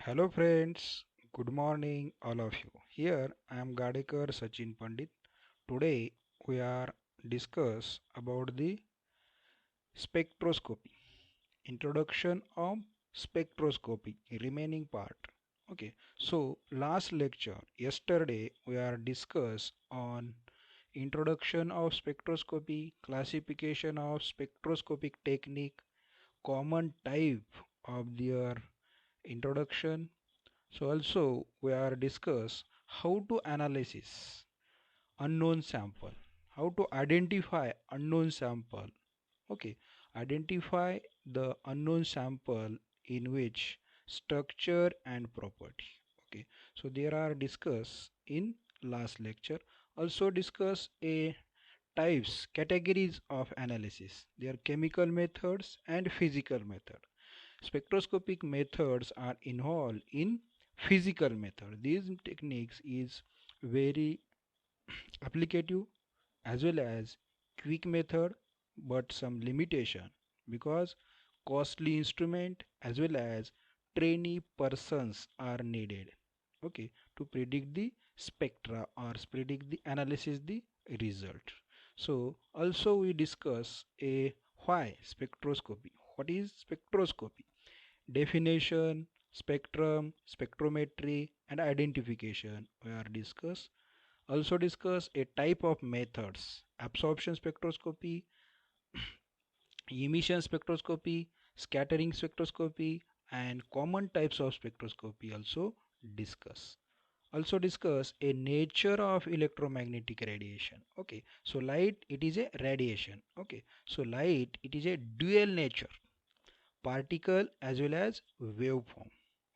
Hello friends, good morning all of you. Here I am Gadekar Sachin Pandit. Today we are discuss about the spectroscopy. Introduction of spectroscopy, remaining part. Okay, so last lecture, yesterday we are discuss on introduction of spectroscopy, classification of spectroscopic technique, common type of their introduction. So also we are discuss how to analysis unknown sample, how to identify unknown sample. Okay, identify the unknown sample in which structure and property. Okay, so there are discuss in last lecture. Also discuss a types, categories of analysis. There are chemical methods and physical method. Spectroscopic methods are involved in physical method. These techniques is very applicative as well as quick method, but some limitation because costly instrument as well as trainee persons are needed. Okay, to predict the spectra or predict the analysis the result. So also we discuss a why spectroscopy. What is spectroscopy? Definition, spectrum, spectrometry, and identification we are discuss. Also discuss a type of methods: absorption spectroscopy, emission spectroscopy, scattering spectroscopy, and common types of spectroscopy also discuss. Also discuss a nature of electromagnetic radiation. Okay, so light it is a radiation. Okay, so light it is a dual nature, particle as well as waveform.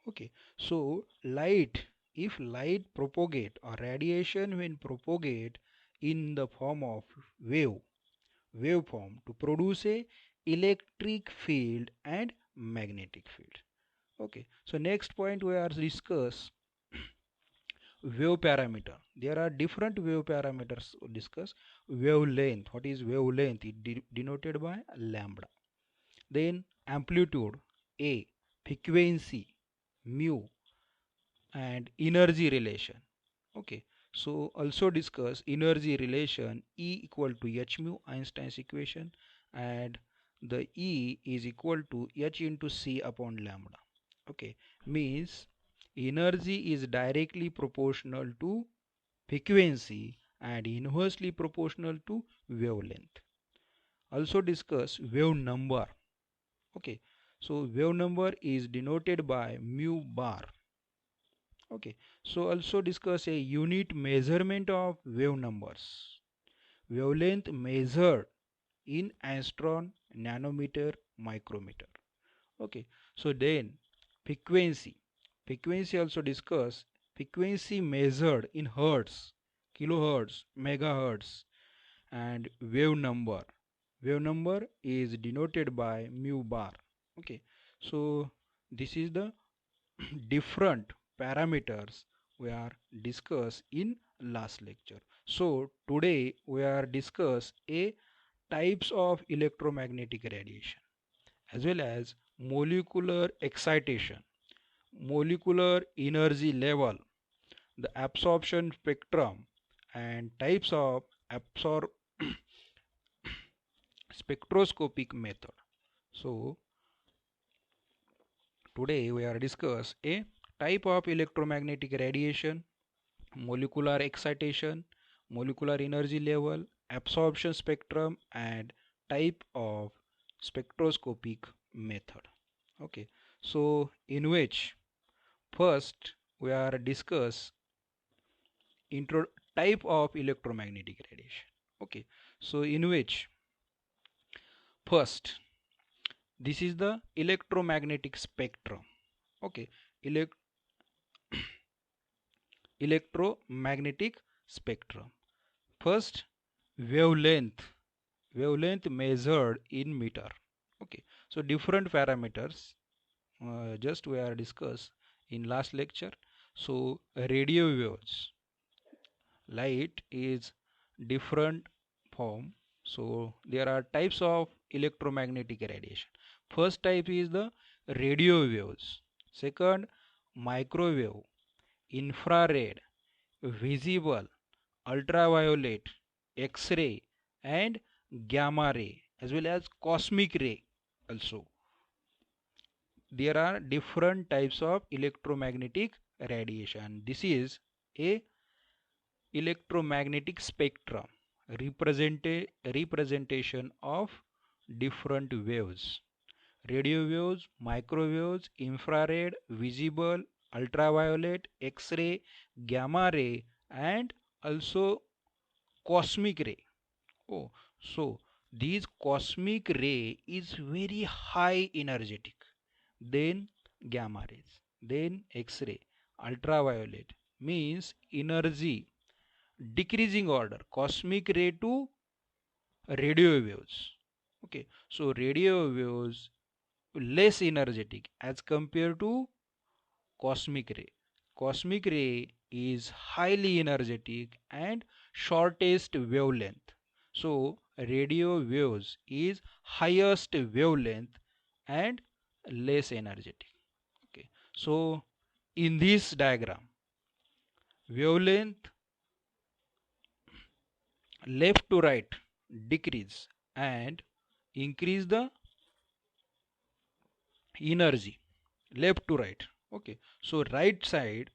Okay, so light, if light propagate or radiation when propagate in the form of waveform to produce a electric field and magnetic field. Okay, so next point we are discuss wave parameter. There are different wave parameters to discuss. Wavelength, what is wavelength? It denoted by lambda. Then amplitude A, frequency mu, and energy relation. Okay, so also discuss energy relation E equal to h mu, Einstein's equation, and the E is equal to h into c upon lambda. Okay, means energy is directly proportional to frequency and inversely proportional to wavelength. Also discuss wave number. Okay, so wave number is denoted by mu bar. Okay, so also discuss a unit measurement of wave numbers. Wavelength measured in angstrom, nanometer, micrometer. Okay, so then frequency. Frequency also discuss frequency measured in hertz, kilohertz, megahertz, and wave number. Wave number is denoted by mu bar. Okay, so this is the different parameters we are discussed in last lecture. So today we are discuss a types of electromagnetic radiation as well as molecular excitation, molecular energy level, the absorption spectrum, and types of absorb spectroscopic method. So today we are discuss a type of electromagnetic radiation, molecular excitation, molecular energy level, absorption spectrum, and type of spectroscopic method. Okay, so in which first we are discuss intro type of electromagnetic radiation. Okay, so in which first this is the electromagnetic spectrum. Okay, elect electromagnetic spectrum. First, wavelength. Wavelength measured in meter. Okay, so different parameters just we are discussed in last lecture. So radio waves, light is different form. So there are types of electromagnetic radiation. First type is the radio waves. Second, microwave, infrared, visible, ultraviolet, X-ray, and gamma ray, as well as cosmic ray also. There are different types of electromagnetic radiation. This is a electromagnetic spectrum representation of different waves: radio waves, microwaves, infrared, visible, ultraviolet, X-ray, gamma ray, and also cosmic ray. Oh, so this cosmic ray is very high energetic. Then gamma rays, then X-ray, ultraviolet means energy decreasing order. Cosmic ray to radio waves. Okay, so radio waves less energetic as compared to cosmic ray. Cosmic ray is highly energetic and shortest wavelength. So radio waves is highest wavelength and less energetic. Okay. So in this diagram, wavelength left to right decrease and increase the energy left to right. Okay, so right side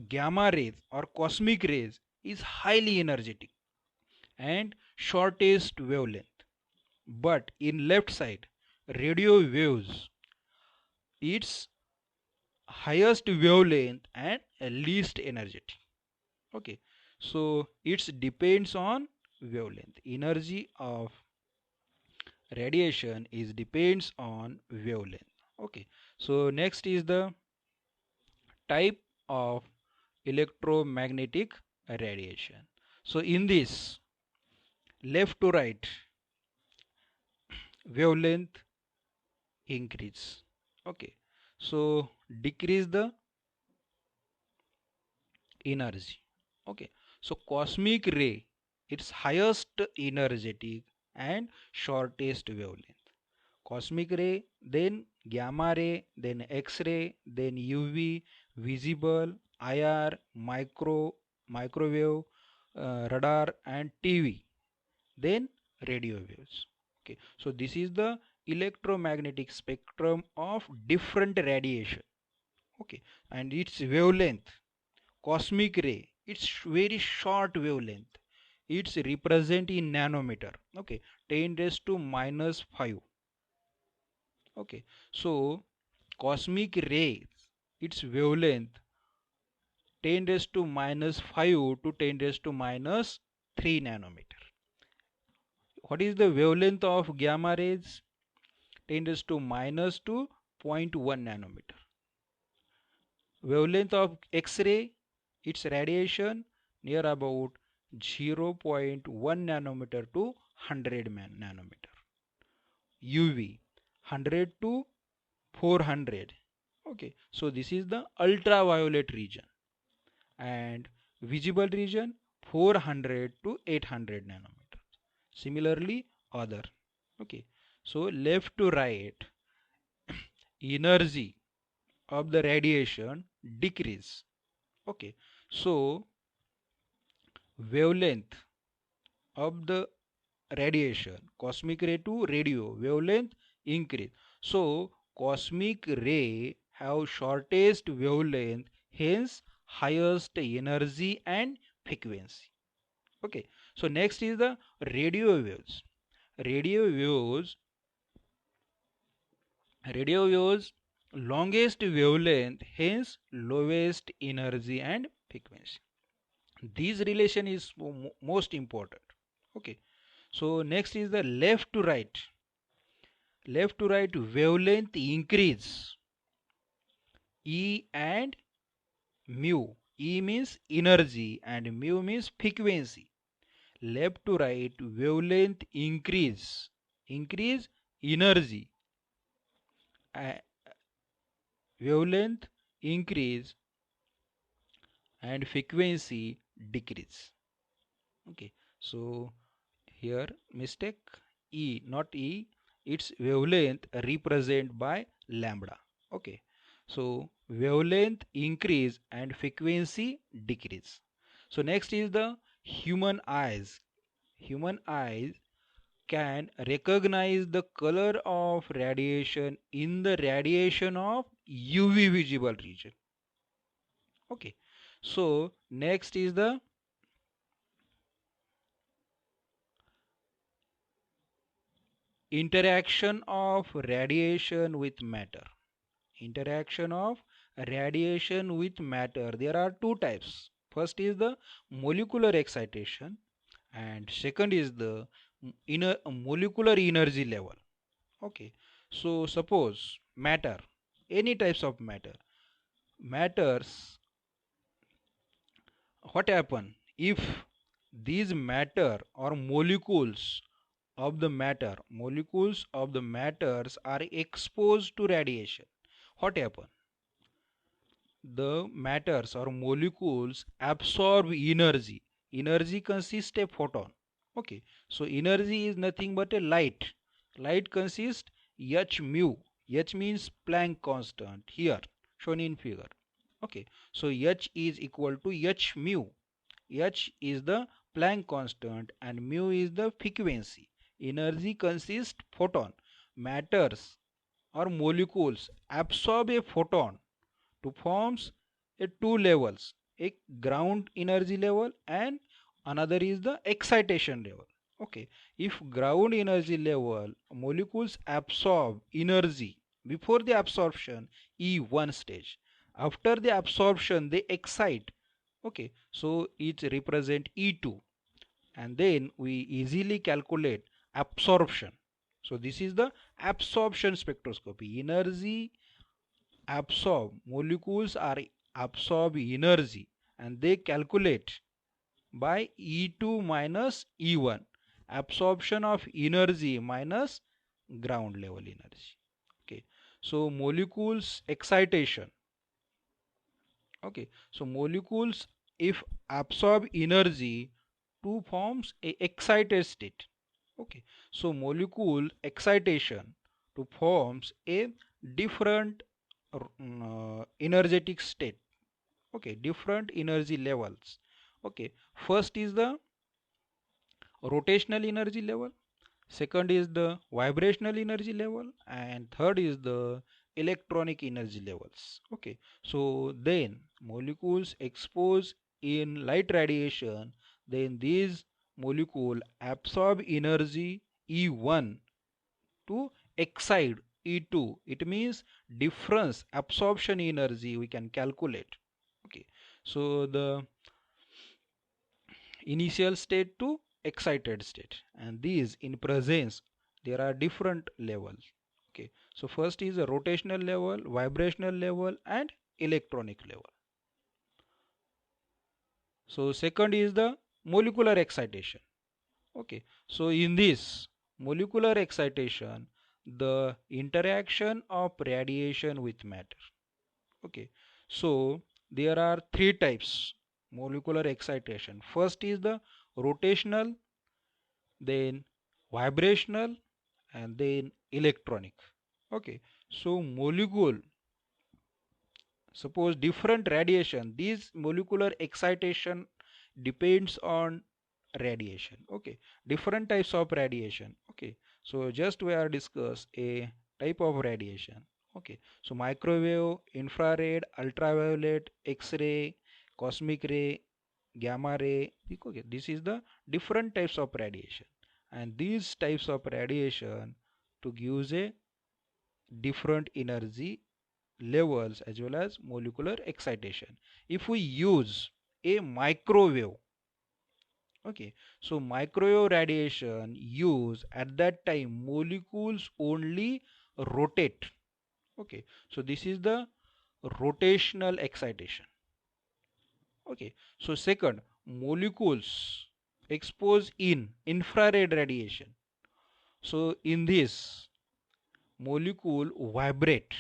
gamma rays or cosmic rays is highly energetic and shortest wavelength, but in left side radio waves its highest wavelength and least energetic. Okay, so it depends on wavelength. Energy of radiation is depends on wavelength. Okay, so next is the type of electromagnetic radiation. So in this left to right wavelength increase. Okay, so decrease the energy. Okay, so cosmic ray its highest energetic and shortest wavelength. Cosmic ray, then gamma ray, then X-ray, then UV, visible, IR, microwave, radar, and TV, then radio waves. Okay, so this is the electromagnetic spectrum of different radiation. Okay, and its wavelength, cosmic ray, it's very short wavelength. It's represent in nanometer. Okay, 10 raised to minus 5. Okay, so cosmic rays its wavelength 10 raised to minus 5 to 10 raised to minus 3 nanometer. What is the wavelength of gamma rays? 10 raised to minus to zero point 0.1 nanometer. Wavelength of X-ray, its radiation near about 0.1 nanometer to 100 nanometer. UV 100 to 400. Okay, so this is the ultraviolet region, and visible region 400 to 800 nanometers. Similarly other. Okay, so left to right energy of the radiation decrease. Okay, so wavelength of the radiation, cosmic ray to radio wavelength increase. So cosmic ray have shortest wavelength, hence highest energy and frequency. Okay, so next is the radio waves. Radio waves longest wavelength, hence lowest energy and frequency. This relation is most important. Okay, so next is the left to right wavelength increase, E and mu. E means energy and mu means frequency. Left to right wavelength increase energy, wavelength increase and frequency decrease. Okay, so here mistake, E not E, its wavelength represent by lambda. Okay, So wavelength increase and frequency decrease. So next is the human eyes. Human eyes can recognize the color of radiation in the radiation of UV visible region. Okay. So next is the interaction of radiation with matter. Interaction of radiation with matter. There are two types. First is the molecular excitation and second is the inner molecular energy level. Okay. So suppose matter, any types of matters, what happen if these matter or molecules of the matters are exposed to radiation, what happen? The matters or molecules absorb energy. Energy consists a photon. Okay, so energy is nothing but a light. Light consists h mu. H means Planck constant here shown in figure. Okay, so h is equal to h mu. H is the Planck constant and mu is the frequency. Energy consists photon. Matters or molecules absorb a photon to forms a two levels, a ground energy level and another is the excitation level. Okay, if ground energy level molecules absorb energy before the absorption E1 stage, after the absorption they excite. Okay, so it represent E2 and then we easily calculate absorption. So this is the absorption spectroscopy. Energy absorb, molecules are absorb energy and they calculate by E2 minus E1, absorption of energy minus ground level energy. Okay, so molecules excitation. Okay, so molecules if absorb energy to forms a excited state. Okay, so molecule excitation to forms a different energetic state. Okay, different energy levels. Okay, first is the rotational energy level, second is the vibrational energy level and third is the electronic energy levels. Okay, so then molecules exposed in light radiation, then these molecule absorb energy E1 to excite E2. It means difference absorption energy we can calculate. Okay, so the initial state to excited state and these in presence there are different levels. Okay, so first is a rotational level, vibrational level and electronic level. So second is the molecular excitation. Okay, so in this molecular excitation the interaction of radiation with matter. Okay, so there are three types molecular excitation. First is the rotational, then vibrational and then electronic. Okay, so molecule suppose different radiation, these molecular excitation depends on radiation. Okay, different types of radiation. Okay, so just we are discuss a type of radiation. Okay, so microwave, infrared, ultraviolet, x-ray, cosmic ray, gamma ray. Okay, this is the different types of radiation and these types of radiation to gives a different energy levels as well as molecular excitation. If we use a microwave, okay, so microwave radiation use at that time molecules only rotate. Okay, so this is the rotational excitation. Okay, so second, molecules exposed in infrared radiation. So in this molecule vibrate.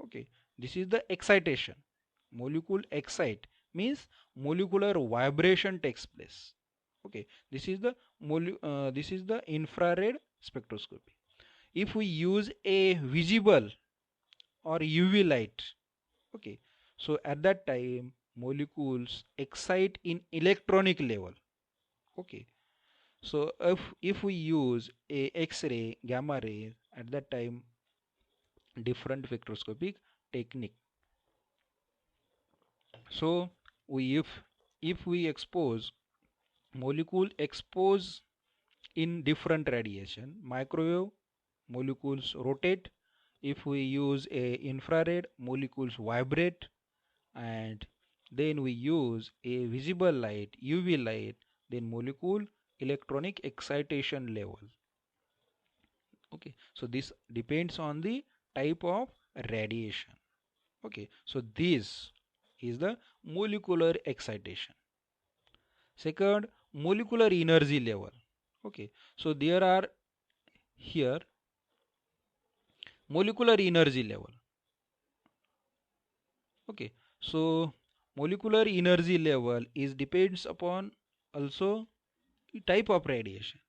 Okay, this is the excitation. Molecule excite means molecular vibration takes place. Okay, this is the infrared spectroscopy. If we use a visible, or UV light. Okay, so at that time molecules excite in electronic level. Okay, so if we use a X-ray, gamma ray, at that time different spectroscopic technique. So we if we expose molecule expose in different radiation, microwave molecules rotate. If we use a infrared, molecules vibrate. And then we use a visible light, UV light, then molecule electronic excitation level. Okay, so this depends on the type of radiation. Okay, so this is the molecular excitation. Second, molecular energy level. Okay, so there are here molecular energy level. Okay, so molecular energy level is depends upon also the type of radiation.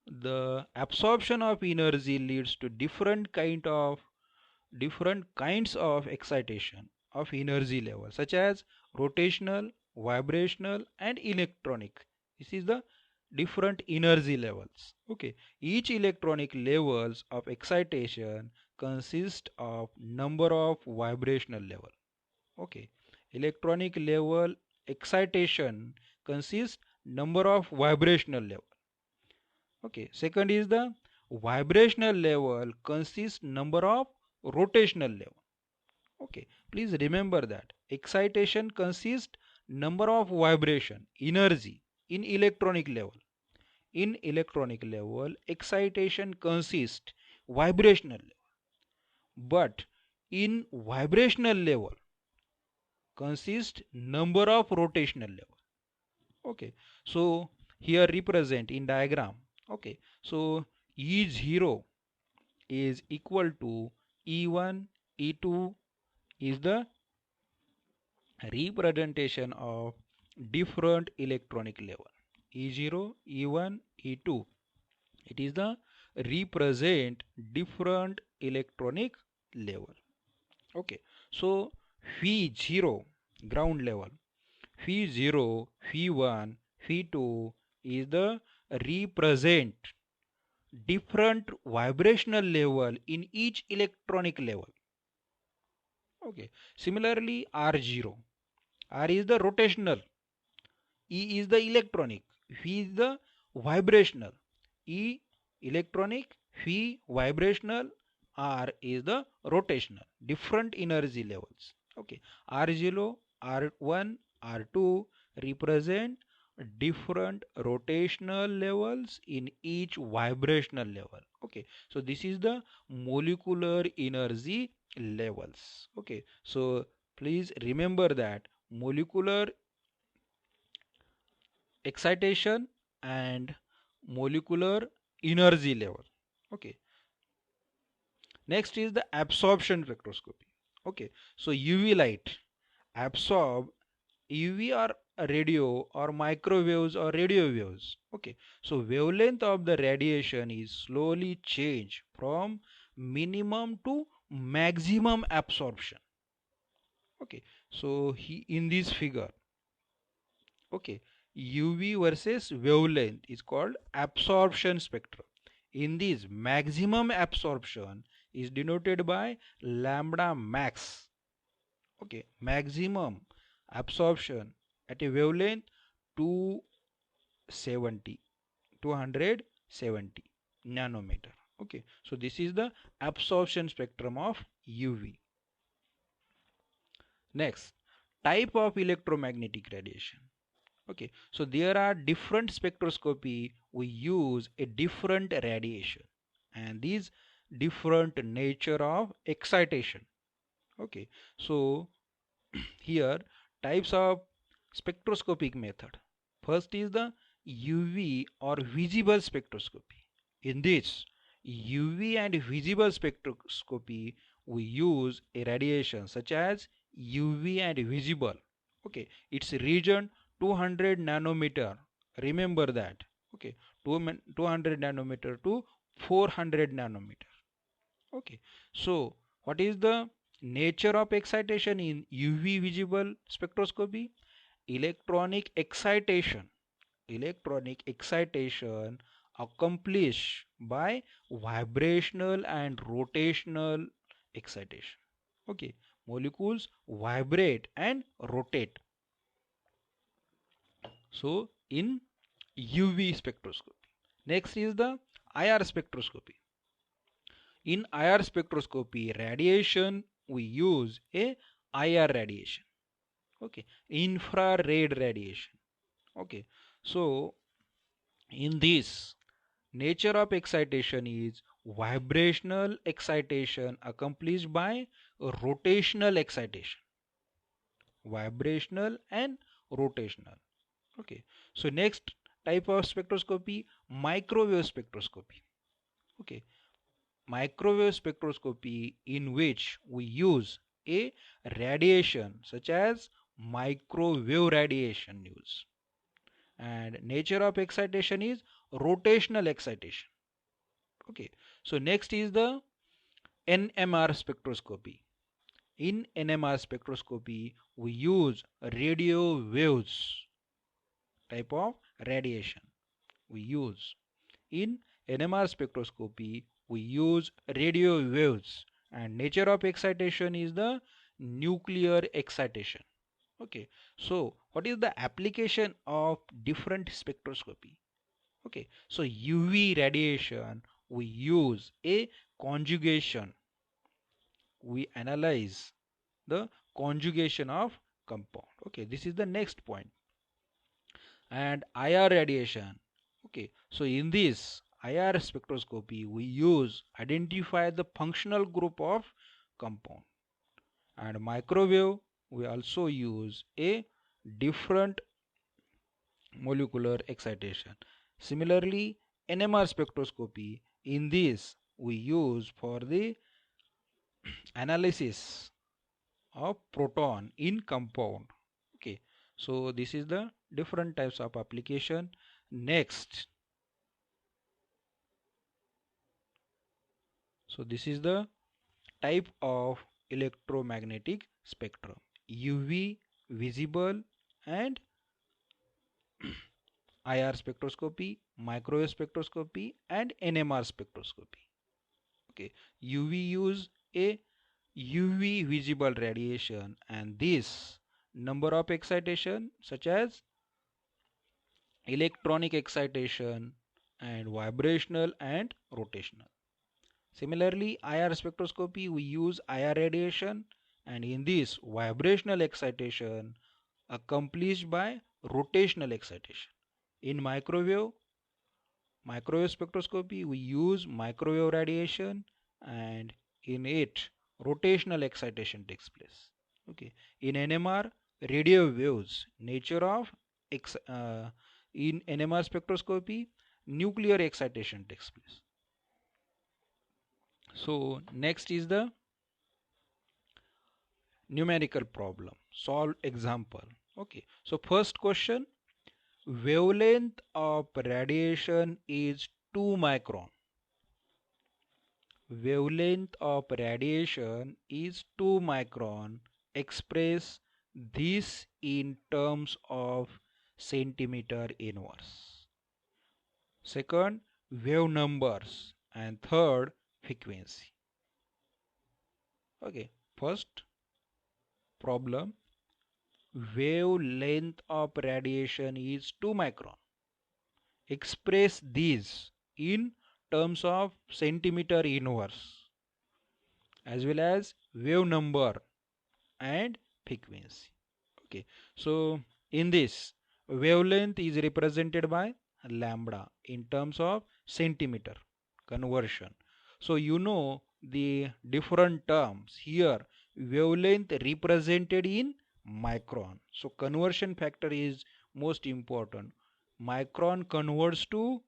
The absorption of energy leads to different kinds of excitation of energy level, such as rotational, vibrational, and electronic. This is the different energy levels. Okay, each electronic levels of excitation consist of number of vibrational level. Okay, electronic level excitation consists number of vibrational level. Okay, second is the vibrational level consists number of rotational level. Okay, please remember that excitation consists number of vibration energy in electronic level. In electronic level excitation consists vibrational level, but in vibrational level consists number of rotational level. Okay, so here represent in diagram. Okay, so E0 is equal to E1, E2 is the representation of different electronic level. E0, E1, E2, it is the represent different electronic level. Okay, so Phi0 ground level, Phi0, Phi1, Phi2 is the represent different vibrational level in each electronic level. Okay, similarly R0, R is the rotational, E is the electronic, V is the vibrational, E electronic, V vibrational, R is the rotational, different energy levels. Okay, R0, R1, R2 represent different rotational levels in each vibrational level. Okay, so this is the molecular energy levels. Okay, so please remember that molecular excitation and molecular energy level. Okay, next is the absorption spectroscopy. Okay, so UV light absorb UV or radio or microwaves or radio waves. Okay, so wavelength of the radiation is slowly changed from minimum to maximum absorption. Okay, so in this figure, okay, UV versus wavelength is called absorption spectrum. In this, maximum absorption is denoted by lambda max. Okay, maximum absorption at a wavelength 270 270 nanometer. Okay, so this is the absorption spectrum of UV. Next, type of electromagnetic radiation. Okay, so there are different spectroscopy, we use a different radiation and these different nature of excitation. Okay, so here types of spectroscopic method. First is the UV or visible spectroscopy. In this UV and visible spectroscopy we use a radiation such as UV and visible. Okay, its region 200 nanometer, remember that. Okay, 200 nanometer to 400 nanometer. Okay, so what is the Nature of excitation in UV visible spectroscopy. Electronic excitation. Electronic excitation accomplished by vibrational and rotational excitation. Okay, molecules vibrate and rotate. So in UV spectroscopy. Next is the IR spectroscopy. In IR spectroscopy, radiation we use a IR radiation. Okay, infrared radiation. Okay, so in this, nature of excitation is vibrational excitation accomplished by rotational excitation. Vibrational and rotational. Okay, so next type of spectroscopy, microwave spectroscopy. Okay, microwave spectroscopy in which we use a radiation such as microwave radiation use, and nature of excitation is rotational excitation. Okay, so next is the NMR spectroscopy. In NMR spectroscopy we use radio waves type of radiation we use. In NMR spectroscopy we use radio waves, and nature of excitation is the nuclear excitation. Okay, so what is the application of different spectroscopy? Okay, so UV radiation we use a conjugation. We analyze the conjugation of compound. Okay, this is the next point. And IR radiation. Okay, so in this IR spectroscopy we use identify the functional group of compound. And microwave we also use a different molecular excitation. Similarly, NMR spectroscopy, in this we use for the analysis of proton in compound. Okay, so this is the different types of application. Next, so this is the type of electromagnetic spectrum: UV, visible, and IR spectroscopy, microwave spectroscopy, and NMR spectroscopy. Okay, UV use a UV visible radiation, and this number of excitation such as electronic excitation and vibrational and rotational. Similarly, IR spectroscopy we use IR radiation, and in this vibrational excitation accomplished by rotational excitation. In microwave spectroscopy we use microwave radiation, and in it rotational excitation takes place. Okay, in NMR radio waves. Nature of in NMR spectroscopy nuclear excitation takes place. So next is the numerical problem, solve example. Okay, so first question, wavelength of radiation is 2 micron. Wavelength of radiation is 2 micron. Express this in terms of centimeter inverse. Second, wave numbers, and third, frequency. Okay, first problem, wavelength of radiation is 2 micron. Express these in terms of centimeter inverse, as well as wave number and frequency. Okay, so in this wavelength is represented by lambda in terms of centimeter conversion. So you know the different terms here, wavelength represented in micron, so conversion factor is most important. Micron converts to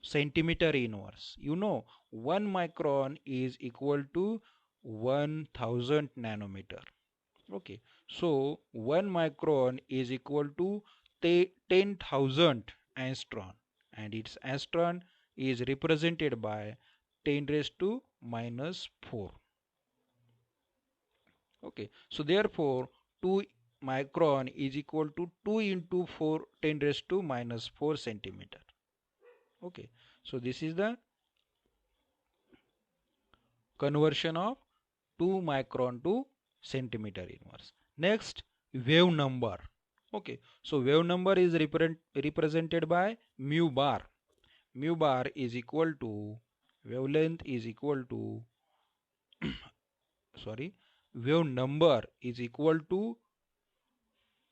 centimeter inverse. You know 1 micron is equal to 1000 nanometer. Okay, so 1 micron is equal to 10,000 angstrom, and its angstrom is represented by 10 raised to minus 4. Okay, so therefore 2 micron is equal to 2 into 4 10 raised to minus 4 centimeter. Okay, so this is the conversion of 2 micron to centimeter inverse. Next, wave number. Okay, so wave number is represented by mu bar. Mu bar is equal to wavelength is equal to sorry, wave number is equal to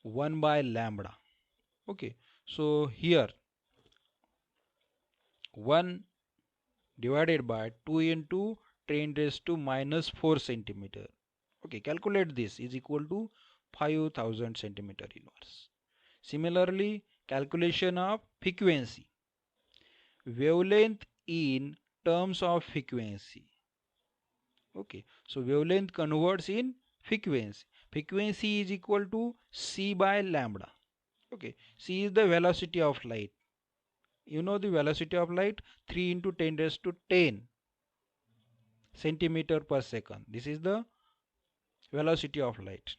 1 by lambda. Okay, so here 1 divided by 2 into 10 raised to minus 4 centimeter. Okay, calculate this is equal to 5000 centimeter inverse. Similarly, calculation of frequency. Wavelength in terms of frequency. Okay, so wavelength converts in frequency. Frequency is equal to c by lambda. Okay, c is the velocity of light. You know the velocity of light 3 into 10 raised to 10 centimeter per second. This is the velocity of light.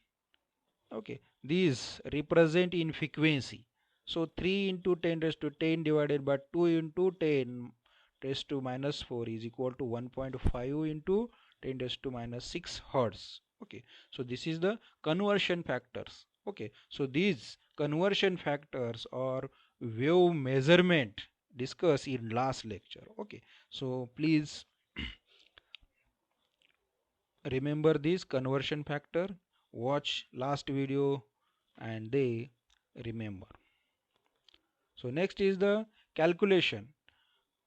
Okay, these represent in frequency. So 3 into 10 raised to 10 divided by 2 into 10 raised to minus 4 is equal to 1.5 into 10 raised to minus 6 hertz. Okay, so this is the conversion factors. Okay, so these conversion factors are wave measurement discussed in last lecture. Okay, so please remember this conversion factor, watch last video and they remember. So next is the calculation.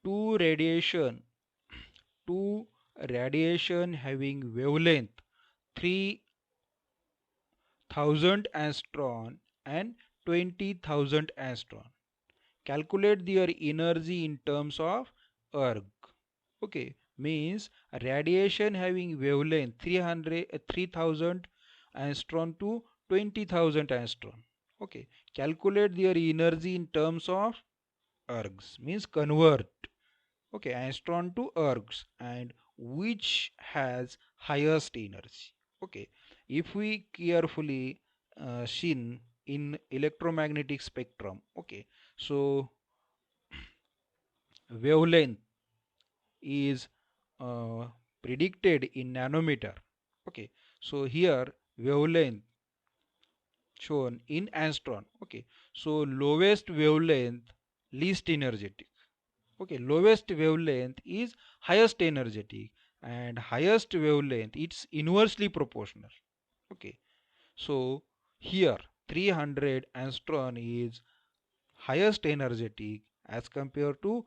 Two radiation two radiation having wavelength 3000 angstrom and 20,000 angstrom. Calculate their energy in terms of erg. Okay, means radiation having wavelength 3000 angstrom to 20,000 angstrom. Okay, calculate their energy in terms of ergs, means convert. Okay, angstrom to ergs, and which has highest energy. Okay, if we carefully seen in electromagnetic spectrum. Okay, so wavelength is uh, predicted in nanometer. Okay, so here wavelength shown in angstrom. Okay, so lowest wavelength least energetic. Okay, lowest wavelength is highest energetic, and highest wavelength it's inversely proportional. Okay, so here 300 angstrom is highest energetic as compared to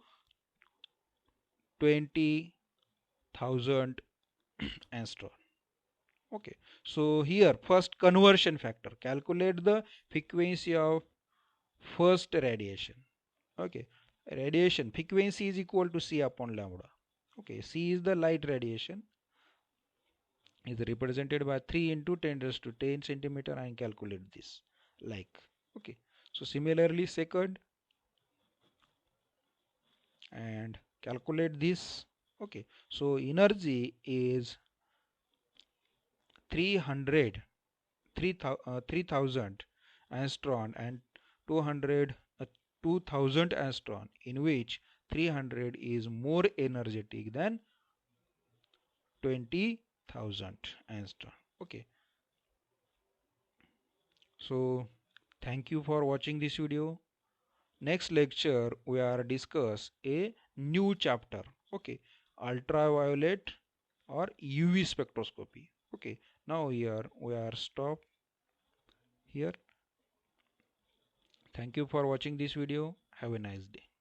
20,000 angstrom. Okay, so here first conversion factor, calculate the frequency of first radiation. Okay, radiation frequency is equal to c upon lambda. Okay, c is the light radiation, is represented by 3 into 10 raised to 10 centimeter, and calculate this like. Okay, so similarly second and calculate this. Okay, so energy is 300 3000 angstrom and 200 2000 angstrom, in which 300 is more energetic than 20,000 angstrom. Okay, so thank you for watching this video. Next lecture we are discuss a new chapter. Okay, ultraviolet or UV spectroscopy. Okay, now here we are stop here. Thank you for watching this video. Have a nice day.